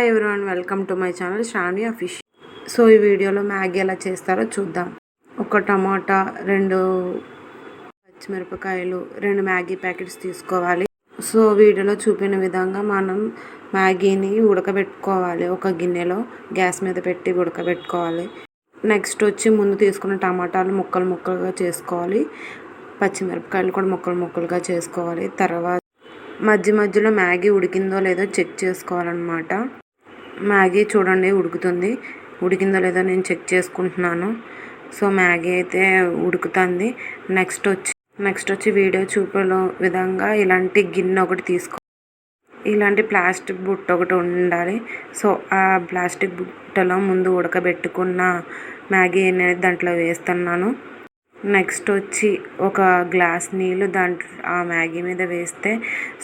Hi everyone, welcome to my channel Sravani official. So ఈ వీడియోలో Maggi ఎలా చేస్తారో చూద్దాం. ఒక టమాటా, 2 పచ్చిమిరపకాయలు, 2 మ్యాగీ ప్యాకెట్స్ తీసుకోవాలి. సో వీడియోలో చూపిన విధంగా మనం మ్యాగీని ఉడకబెట్టుకోవాలి. ఒక గిన్నెలో గ్యాస్ మీద పెట్టి ఉడకబెట్టుకోవాలి. నెక్స్ట్ వచ్చి ముందు తీసుకున్న టమాటాలు ముక్కలు ముక్కలుగా చేసుకోవాలి. పచ్చిమిరపకాయలు కూడా ముక్కలు ముక్కలుగా చేసుకోవాలి. తర్వాత మధ్యలో మ్యాగీ ఉడికిందో లేదో చెక్ చేసుకోవాలన్నమాట. మ్యాగీ చూడండి ఉడికిందో లేదో నేను చెక్ చేసుకుంటున్నాను. సో మ్యాగీ అయితే ఉడుకుతుంది. నెక్స్ట్ వచ్చి వీడియో చూపే విధంగా ఇలాంటి గిన్నె ఒకటి ఇలాంటి ప్లాస్టిక్ బుట్ట ఒకటి ఉండాలి. సో ఆ ప్లాస్టిక్ బుట్టలో ముందు ఉడకబెట్టుకున్న మ్యాగీ అనేది దాంట్లో వేస్తున్నాను. నెక్స్ట్ వచ్చి ఒక గ్లాస్ నీళ్ళు ఆ మ్యాగీ మీద వేస్తే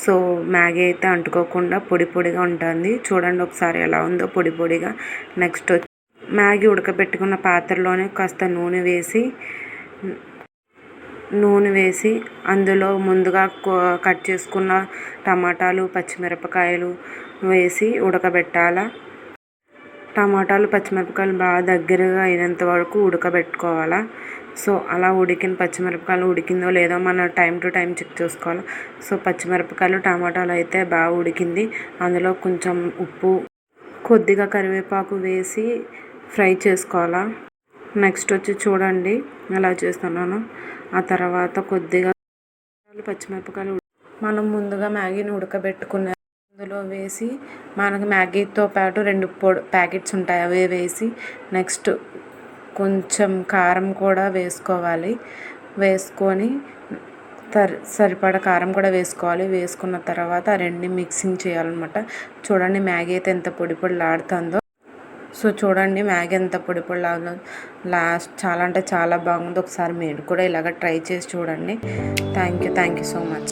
సో మ్యాగీ అయితే అంటుకోకుండా పొడి పొడిగా ఉంటుంది. చూడండి ఒకసారి ఎలా ఉందో పొడి పొడిగా. నెక్స్ట్ వచ్చి మ్యాగీ ఉడకబెట్టుకున్న పాత్రలోనే కాస్త నూనె వేసి అందులో ముందుగా కట్ చేసుకున్న టమాటాలు, పచ్చిమిరపకాయలు వేసి ఉడకబెట్టాలా. టమాటాలు, పచ్చిమిరపకాయలు బాగా దగ్గరగా అయినంత వరకు ఉడకబెట్టుకోవాలా. సో అలా ఉడికిన పచ్చిమిరపకాయలు ఉడికిందో లేదో మనం టైం టు టైం చెక్ చేసుకోవాలి. సో పచ్చిమిరపకాయలు, టమాటాలు అయితే బాగా ఉడికింది. అందులో కొంచెం ఉప్పు, కొద్దిగా కరివేపాకు వేసి ఫ్రై చేసుకోవాలా. నెక్స్ట్ వచ్చి చూడండి ఎలా చేస్తున్నాను. ఆ తర్వాత కొద్దిగా పచ్చిమిరపకాయలు మనం ముందుగా మ్యాగీని ఉడకబెట్టుకున్న అందులో వేసి మనకు మ్యాగీతో పాటు 2 ప్యాకెట్స్ ఉంటాయి, అవి వేసి నెక్స్ట్ కొంచెం కారం కూడా వేసుకోవాలి. వేసుకొని సరిపడా కారం కూడా వేసుకోవాలి. వేసుకున్న తర్వాత ఆ 2 మిక్సింగ్ చేయాలన్నమాట. చూడండి మ్యాగీ అయితే ఎంత పొడి పొడిలాడుతుందో. సో చూడండి మ్యాగీ ఎంత పొడి పొడిలాడుతుందో. చాలా అంటే చాలా బాగుంది. ఒకసారి మీరు కూడా ఇలాగ ట్రై చేసి చూడండి. Thank you so much.